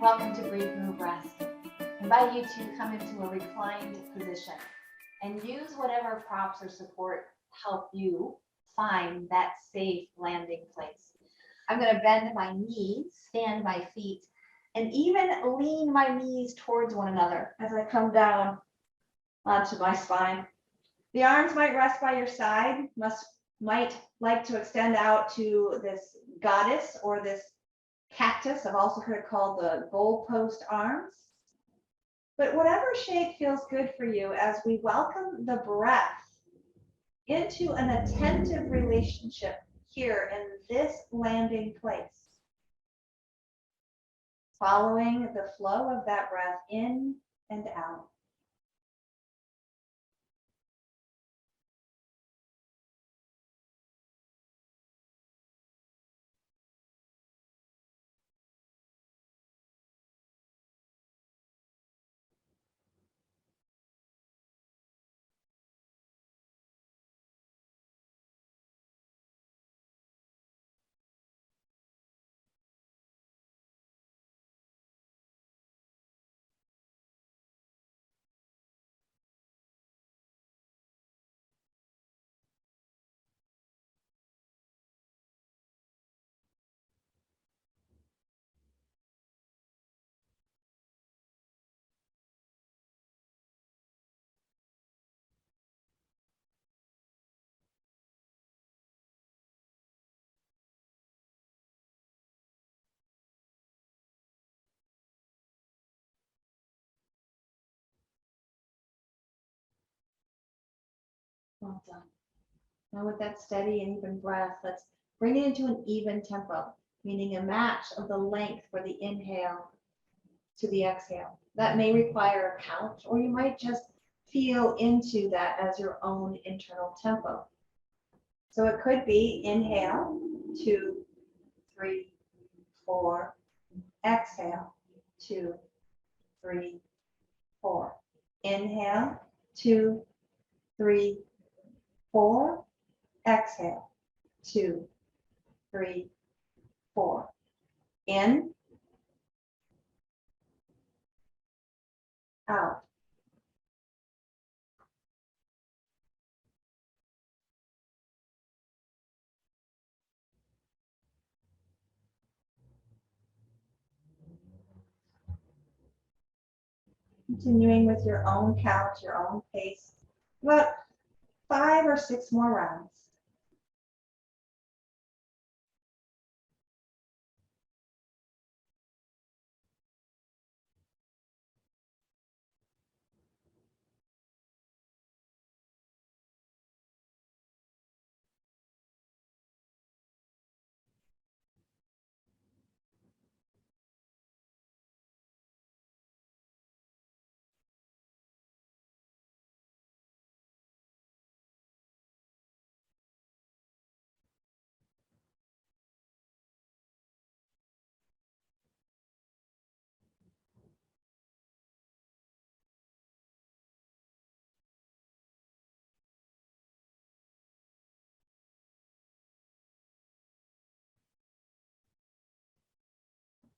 Welcome to Breathe, Move, Rest. I invite you to come into a reclined position and use whatever props or support help you find that safe landing place. I'm going to bend my knees, stand my feet, and even lean my knees towards one another as I come down onto my spine. The arms might rest by your side, might like to extend out to this goddess or this cactus. I've also heard it called the goalpost arms. But whatever shape feels good for you, as we welcome the breath into an attentive relationship here in this landing place, following the flow of that breath in and out. Well done. Now with that steady and even breath, let's bring it into an even tempo, meaning a match of the length for the inhale to the exhale. That may require a count, or you might just feel into that as your own internal tempo. So it could be inhale, 2, 3, 4, exhale, 2, 3, 4. Inhale, 2, 3, 4, exhale, 2, 3, 4. In, out. Continuing with your own count, your own pace. About 5 or 6 more rounds.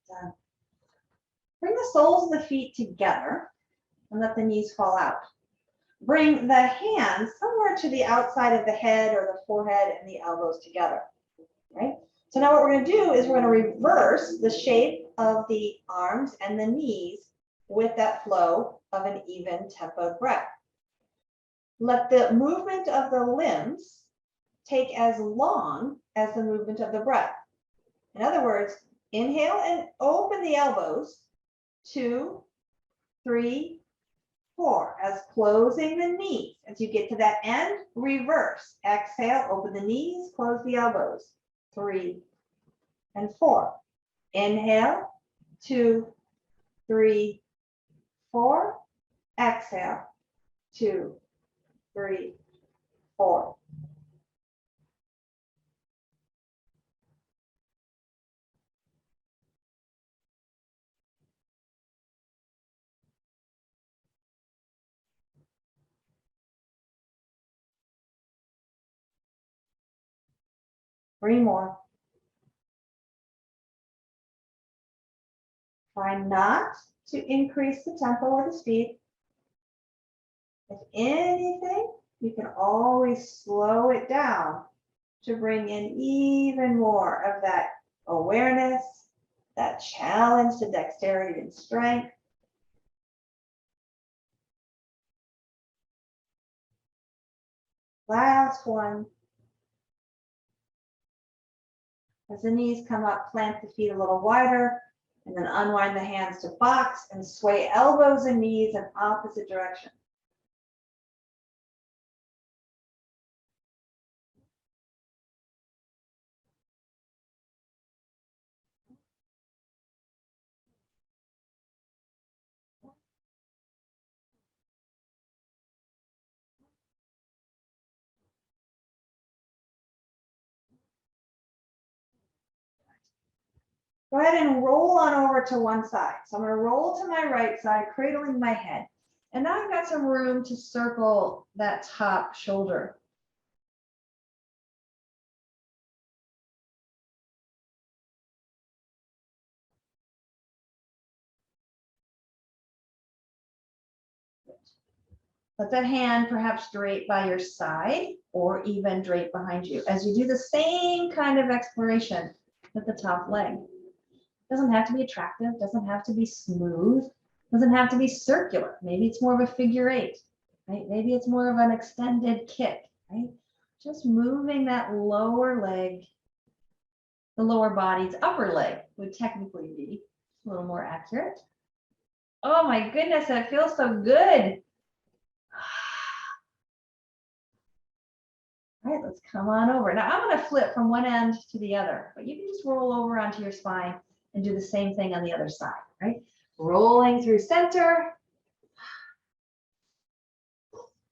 Done. Bring the soles of the feet together and let the knees fall out. Bring the hands somewhere to the outside of the head or the forehead and the elbows together. Right? So now what we're going to do is we're going to reverse the shape of the arms and the knees with that flow of an even tempo breath. Let the movement of the limbs take as long as the movement of the breath. In other words, inhale and open the elbows, 2, 3, 4, as closing the knees. As you get to that end, reverse. Exhale, open the knees, close the elbows, 3 and 4. Inhale, 2, 3, 4. Exhale, 2, 3, 4. 3 more. Try not to increase the tempo or the speed. If anything, you can always slow it down to bring in even more of that awareness, that challenge to dexterity and strength. Last one. As the knees come up, plant the feet a little wider, and then unwind the hands to box and sway elbows and knees in opposite direction. Go ahead and roll on over to one side. So I'm going to roll to my right side, cradling my head. And now I've got some room to circle that top shoulder. Let that hand perhaps drape by your side or even drape behind you as you do the same kind of exploration with the top leg. It doesn't have to be attractive, doesn't have to be smooth, doesn't have to be circular. Maybe it's more of a figure 8, right? Maybe it's more of an extended kick, right? Just moving that lower leg, the lower body's upper leg would technically be a little more accurate. Oh my goodness, that feels so good. All right, let's come on over. Now I'm going to flip from one end to the other, but you can just roll over onto your spine and do the same thing on the other side, right? Rolling through center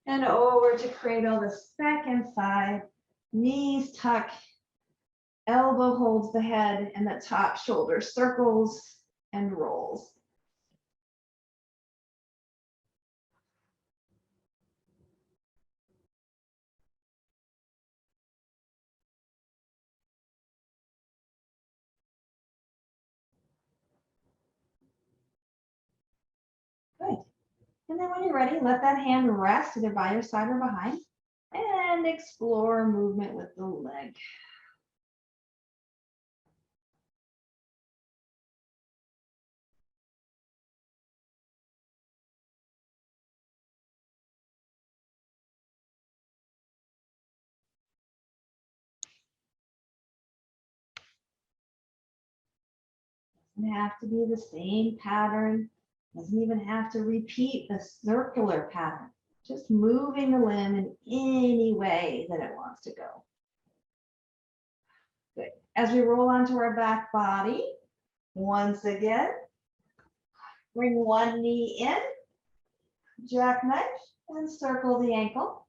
and over to cradle the second side. Knees tuck, elbow holds the head, and the top shoulder circles and rolls. Good. And then when you're ready, let that hand rest either by your side or behind and explore movement with the leg. Doesn't have to be the same pattern. Doesn't even have to repeat the circular pattern. Just moving the limb in any way that it wants to go. Good. As we roll onto our back body, once again, bring one knee in, jackknife, and circle the ankle.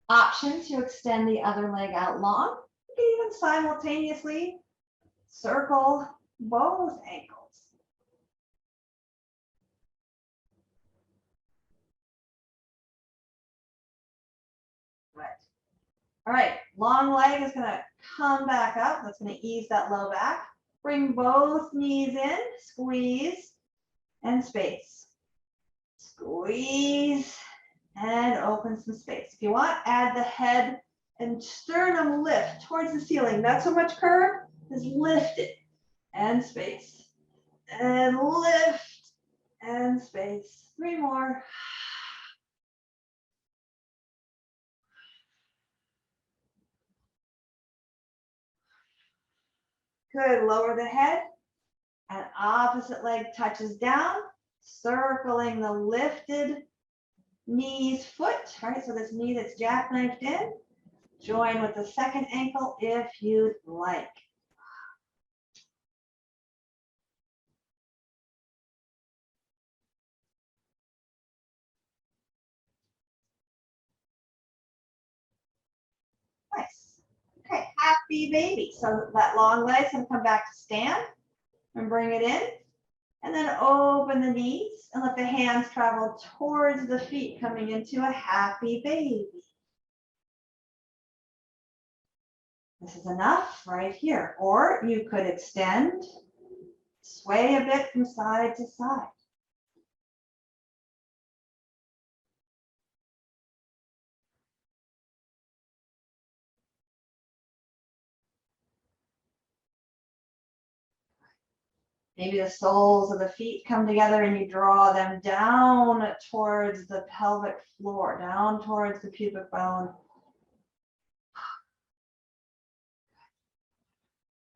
Option to extend the other leg out long. You can even simultaneously circle both ankles. Right. All right, long leg is going to come back up. That's going to ease that low back. Bring both knees in, squeeze, and space. Squeeze, and open some space. If you want, add the head and sternum lift towards the ceiling. Not so much curve, just lift it, and space. And lift, and space. 3 more. Good, lower the head, and opposite leg touches down, circling the lifted knees foot, right? So this knee that's jackknifed in, join with the second ankle if you'd like. Nice. Okay, happy baby. So that long leg's gonna come back to stand and bring it in. And then open the knees and let the hands travel towards the feet, coming into a happy baby. This is enough right here. Or you could extend, sway a bit from side to side. Maybe the soles of the feet come together and you draw them down towards the pelvic floor, down towards the pubic bone.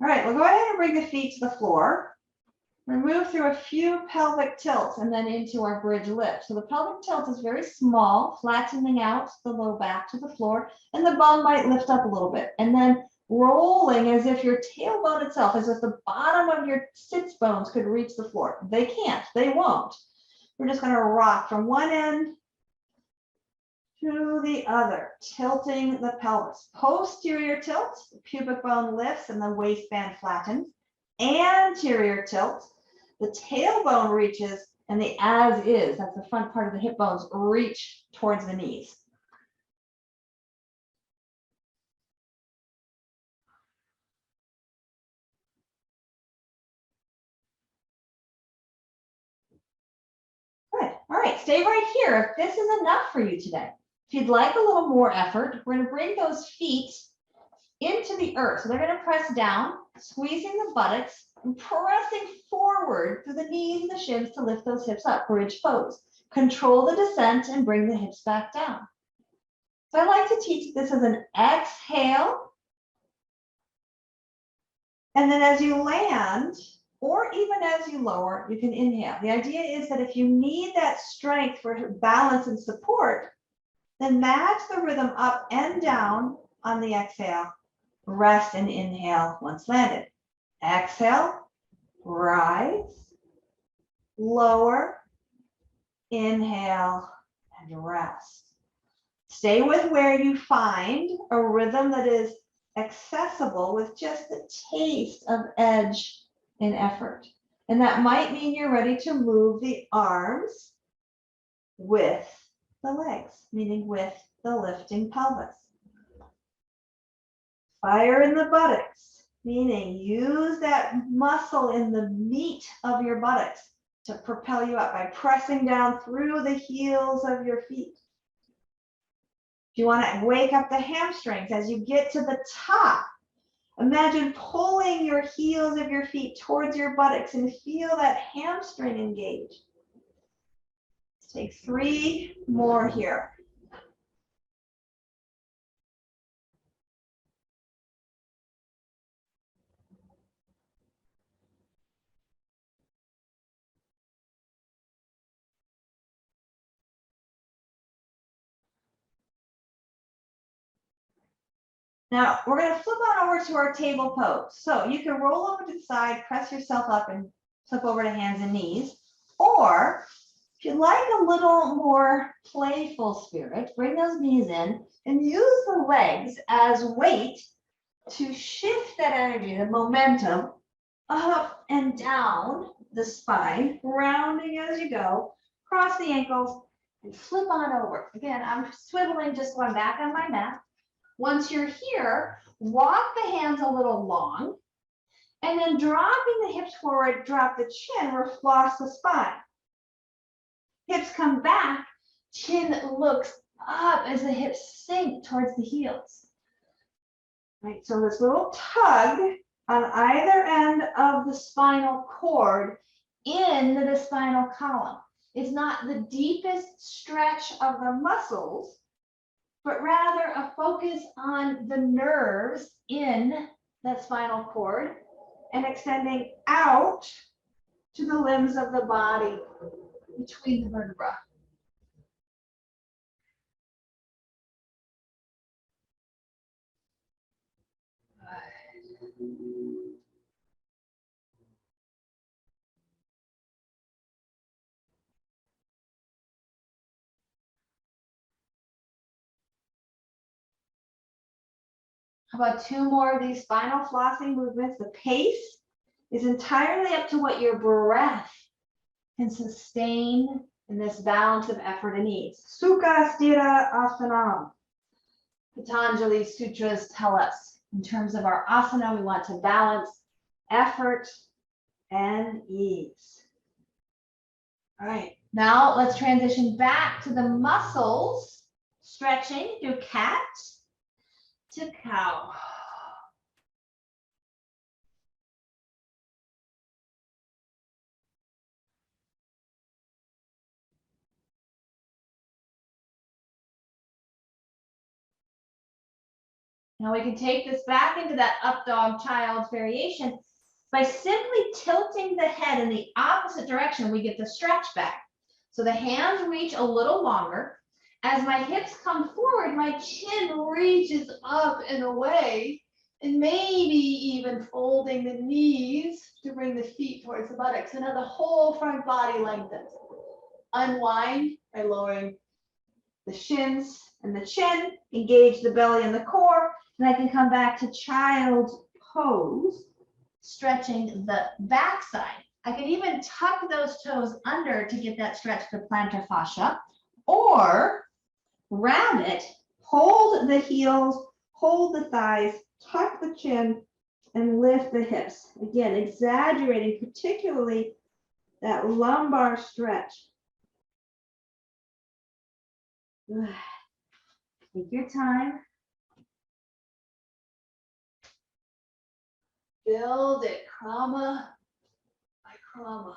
All right, we'll go ahead and bring the feet to the floor. We move through a few pelvic tilts and then into our bridge lift. So the pelvic tilt is very small, flattening out the low back to the floor, and the bum might lift up a little bit. And then rolling as if your tailbone itself, as if the bottom of your sits bones could reach the floor. They can't, they won't. We're just gonna rock from one end to the other, tilting the pelvis. Posterior tilt, the pubic bone lifts and the waistband flattens. Anterior tilt, the tailbone reaches and the as is, that's the front part of the hip bones, reach towards the knees. Good. All right, stay right here. If this is enough for you today, if you'd like a little more effort, we're going to bring those feet into the earth. So they're going to press down, squeezing the buttocks and pressing forward through the knees and the shins to lift those hips up, bridge pose. Control the descent and bring the hips back down. So I like to teach this as an exhale. And then as you land, or even as you lower, you can inhale. The idea is that if you need that strength for balance and support, then match the rhythm up and down on the exhale. Rest and inhale once landed. Exhale, rise, lower, inhale, and rest. Stay with where you find a rhythm that is accessible with just a taste of edge and effort. And that might mean you're ready to move the arms with the legs, meaning with the lifting pelvis. Fire in the buttocks, meaning use that muscle in the meat of your buttocks to propel you up by pressing down through the heels of your feet. If you want to wake up the hamstrings as you get to the top, imagine pulling your heels of your feet towards your buttocks and feel that hamstring engage. Let's take 3 more here. Now we're going to flip on over to our table pose. So you can roll over to the side, press yourself up and flip over to hands and knees. Or if you'd like a little more playful spirit, bring those knees in and use the legs as weight to shift that energy, the momentum up and down the spine, rounding as you go, cross the ankles and flip on over. Again, I'm swiveling just one back on my mat. Once you're here, walk the hands a little long, and then dropping the hips forward, drop the chin, floss the spine. Hips come back, chin looks up as the hips sink towards the heels. Right, so this little tug on either end of the spinal cord in the spinal column. It's not the deepest stretch of the muscles, but rather a focus on the nerves in that spinal cord and extending out to the limbs of the body between the vertebrae. How about 2 more of these spinal flossing movements? The pace is entirely up to what your breath can sustain in this balance of effort and ease. Sukha Sthira Asanam. Patanjali Sutras tell us In terms of our asana, we want to balance effort and ease. All right, now let's transition back to the muscles, stretching through cat to cow. Now we can take this back into that up dog child's variation. By simply tilting the head in the opposite direction, we get the stretch back. So the hands reach a little longer. As my hips come forward, my chin reaches up and away, and maybe even folding the knees to bring the feet towards the buttocks. So now the whole front body lengthens. Unwind by lowering the shins and the chin, engage the belly and the core, and I can come back to child's pose, stretching the backside. I can even tuck those toes under to get that stretch to plantar fascia, or rabbit, hold the heels, hold the thighs, tuck the chin, and lift the hips. Again, exaggerating particularly that lumbar stretch. Take your time. Build it, krama by krama.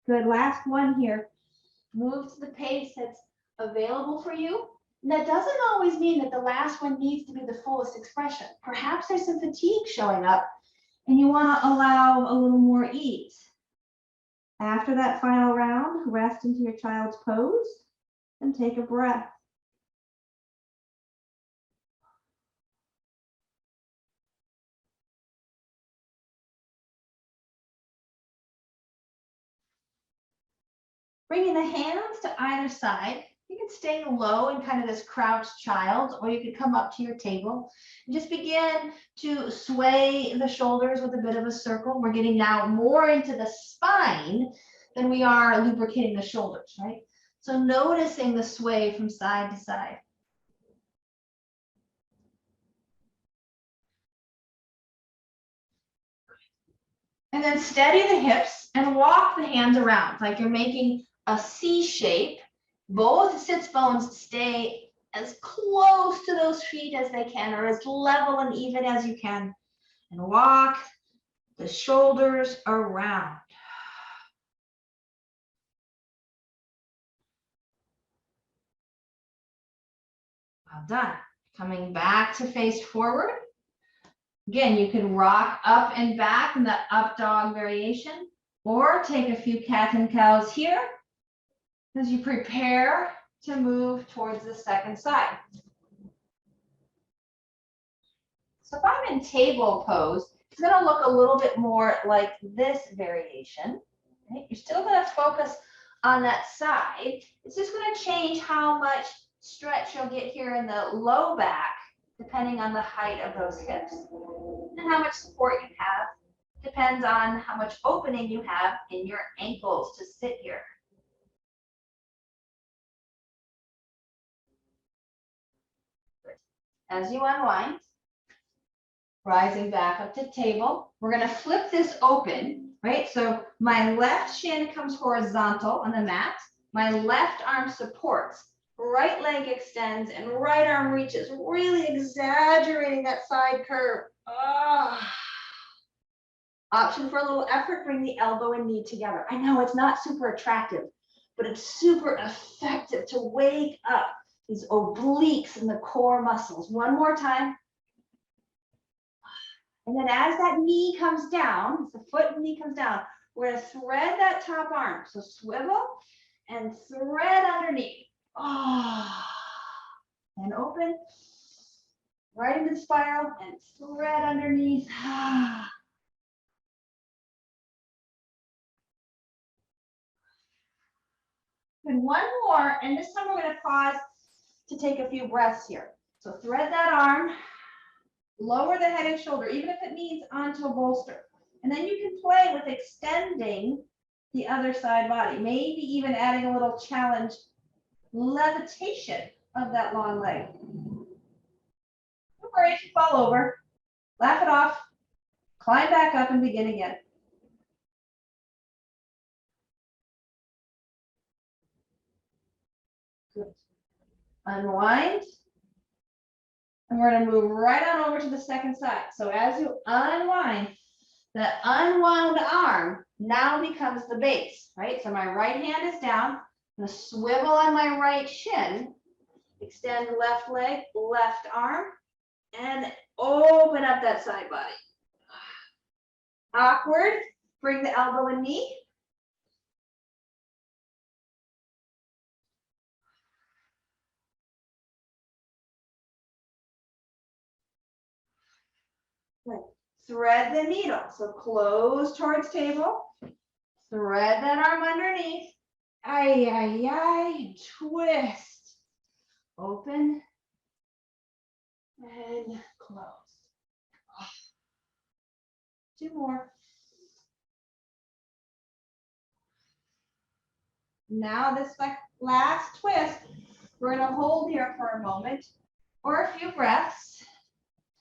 Good, last one here. Move to the pace that's available for you. And that doesn't always mean that the last one needs to be the fullest expression. Perhaps there's some fatigue showing up and you want to allow a little more ease. After that final round, rest into your child's pose and take a breath. Bringing the hands to either side. You can stay low in kind of this crouched child, or you could come up to your table and just begin to sway the shoulders with a bit of a circle. We're getting now more into the spine than we are lubricating the shoulders, right? So noticing the sway from side to side. And then steady the hips and walk the hands around like you're making a C shape. Both sits bones stay as close to those feet as they can, or as level and even as you can. And walk the shoulders around. Well done. Coming back to face forward. Again, you can rock up and back in the up dog variation, or take a few cat and cows here as you prepare to move towards the second side. So if I'm in table pose, it's going to look a little bit more like this variation. Right? You're still going to focus on that side. It's just going to change how much stretch you'll get here in the low back, depending on the height of those hips. And how much support you have depends on how much opening you have in your ankles to sit here. Good. As you unwind, rising back up to table, we're going to flip this open, right? So my left shin comes horizontal on the mat. My left arm supports. Right leg extends and right arm reaches, really exaggerating that side curve. Option for a little effort, bring the elbow and knee together. I know it's not super attractive, but it's super effective to wake up these obliques and the core muscles. One more time. And then as that knee comes down, as the foot and knee comes down, we're going to thread that top arm. So swivel and thread underneath. and open, right into the spiral and thread underneath. And one more, and this time we're going to pause to take a few breaths here. So thread that arm, lower the head and shoulder, even if it means onto a bolster. And then you can play with extending the other side body, maybe even adding a little challenge levitation of that long leg. Don't worry if you fall over, laugh it off, climb back up and begin again. Good. Unwind. And we're going to move right on over to the second side. So as you unwind, the unwound arm now becomes the base, right? So my right hand is down. I'm going to swivel on my right shin, extend left leg, left arm, and open up that side body. Awkward. Bring the elbow and knee. Good. Thread the needle. So close towards table. Thread that arm underneath. Ay, ay, ay. Twist. Open. And close. Two more. Now this last twist, we're going to hold here for a moment or a few breaths,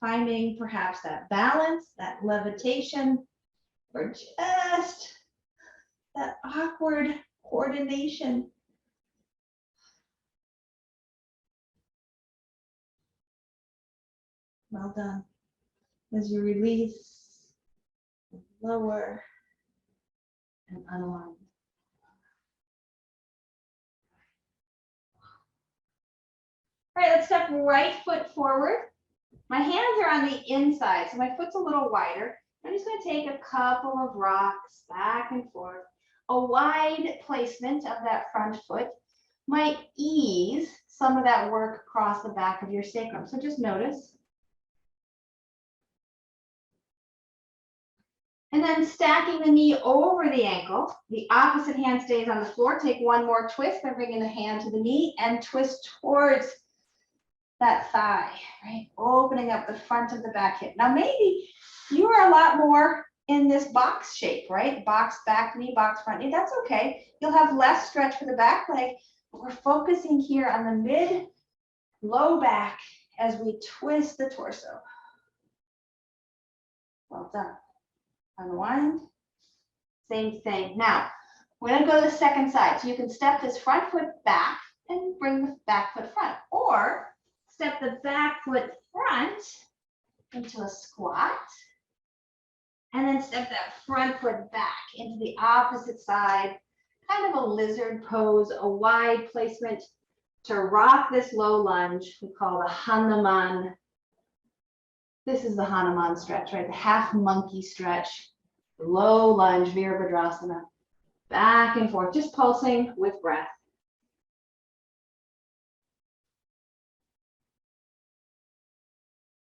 finding perhaps that balance, that levitation, or just that awkward coordination. Well done. As you release, lower, and unwind. All right, let's step right foot forward. My hands are on the inside, so my foot's a little wider. I'm just going to take a couple of rocks back and forth. A wide placement of that front foot might ease some of that work across the back of your sacrum. So just notice. And then stacking the knee over the ankle. The opposite hand stays on the floor. Take one more twist by bringing the hand to the knee and twist towards that thigh, right? Opening up the front of the back hip. Now maybe you are a lot more in this box shape, right? Box back knee, box front knee. That's okay. You'll have less stretch for the back leg, but we're focusing here on the mid, low back as we twist the torso. Well done. Unwind. Same thing. Now, we're going to go to the second side. So you can step this front foot back and bring the back foot front, or step the back foot front into a squat, and then step that front foot back into the opposite side, kind of a lizard pose, a wide placement to rock this low lunge we call the Hanuman. This is the Hanuman stretch, right? The half monkey stretch, low lunge, Virabhadrasana, back and forth, just pulsing with breath.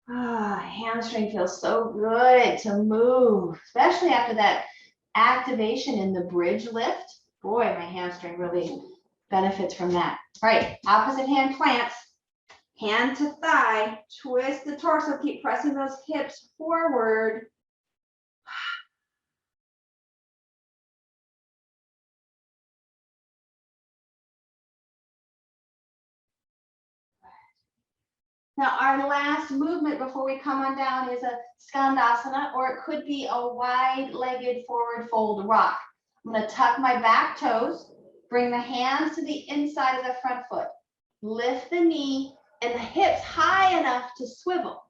Hamstring feels so good to move, especially after that activation in the bridge lift. Boy, my hamstring really benefits from that. All right, opposite hand plants, hand to thigh, twist the torso, keep pressing those hips forward. Now, our last movement before we come on down is a skandasana, or it could be a wide-legged forward fold rock. I'm going to tuck my back toes, bring the hands to the inside of the front foot, lift the knee and the hips high enough to swivel.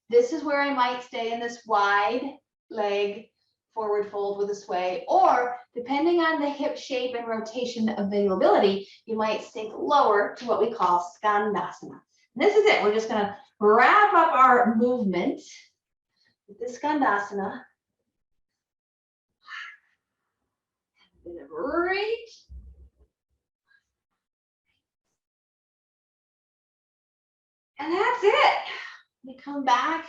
This is where I might stay in this wide leg forward fold with a sway, or depending on the hip shape and rotation availability, you might sink lower to what we call skandasana. This is it. We're just going to wrap up our movement with the skandasana. Reach. And that's it. You come back,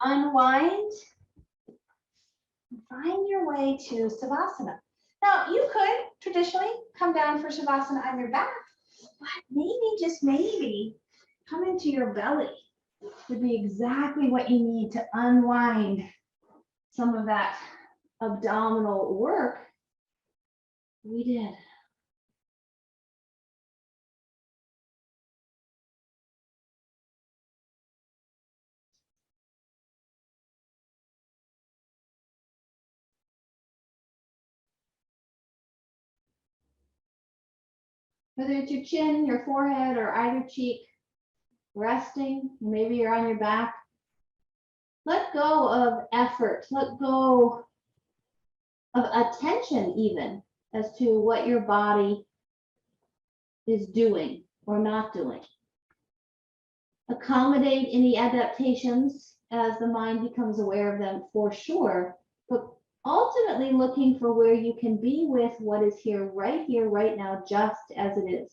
unwind, and find your way to Savasana. Now, you could traditionally come down for Savasana on your back, but maybe, just maybe, come into your belly would be exactly what you need to unwind some of that abdominal work we did. Whether it's your chin, your forehead, or either cheek, resting, maybe you're on your back. Let go of effort, let go of attention even as to what your body is doing or not doing. Accommodate any adaptations as the mind becomes aware of them, for sure, but ultimately looking for where you can be with what is here, right now, just as it is.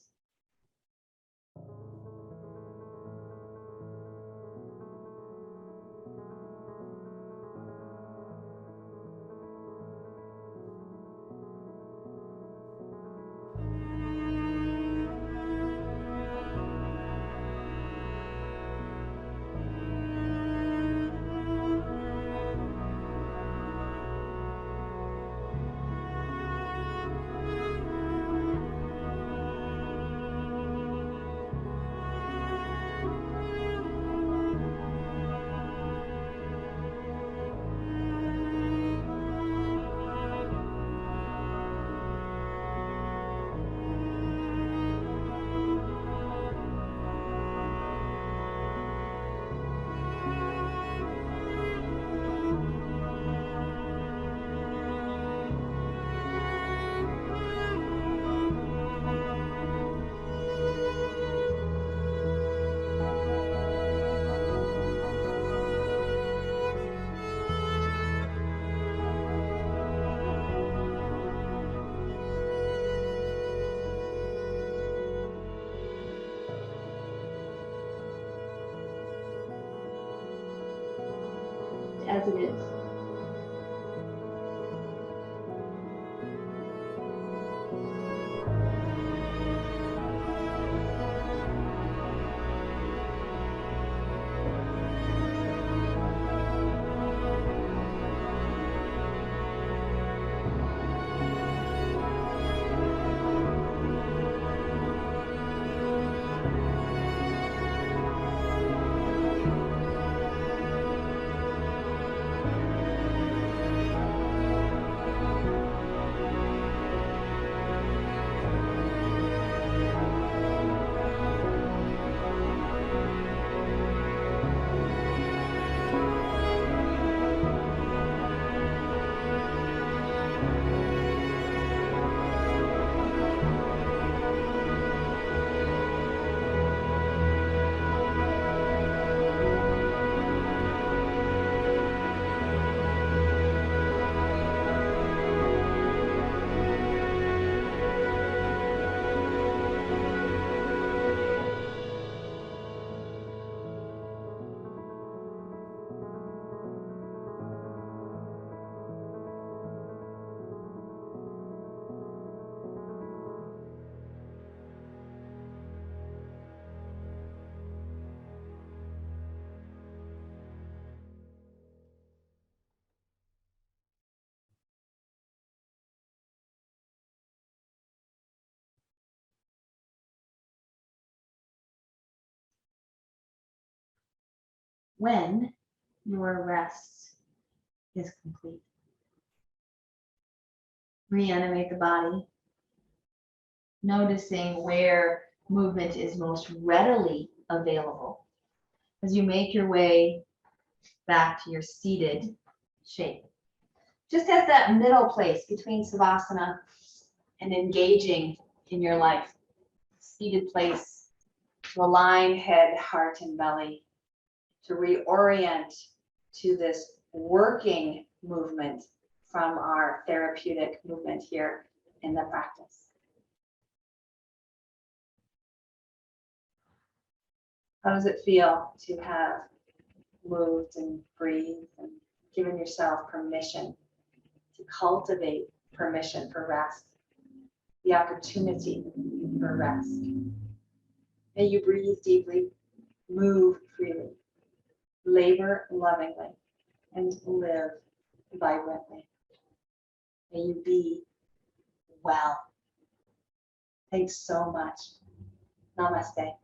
As it is. When your rest is complete, reanimate the body, noticing where movement is most readily available as you make your way back to your seated shape. Just at that middle place between Savasana and engaging in your life, seated place to align head, heart, and belly, to reorient to this working movement from our therapeutic movement here in the practice. How does it feel to have moved and breathed and given yourself permission to cultivate permission for rest, the opportunity for rest? May you breathe deeply, move freely, labor lovingly, and live vibrantly. May you be well. Thanks so much. Namaste.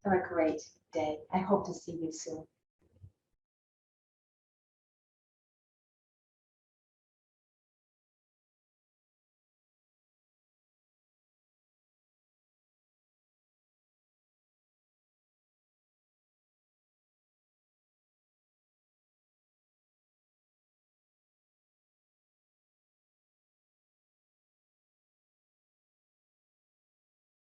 Have a great day. I hope to see you soon.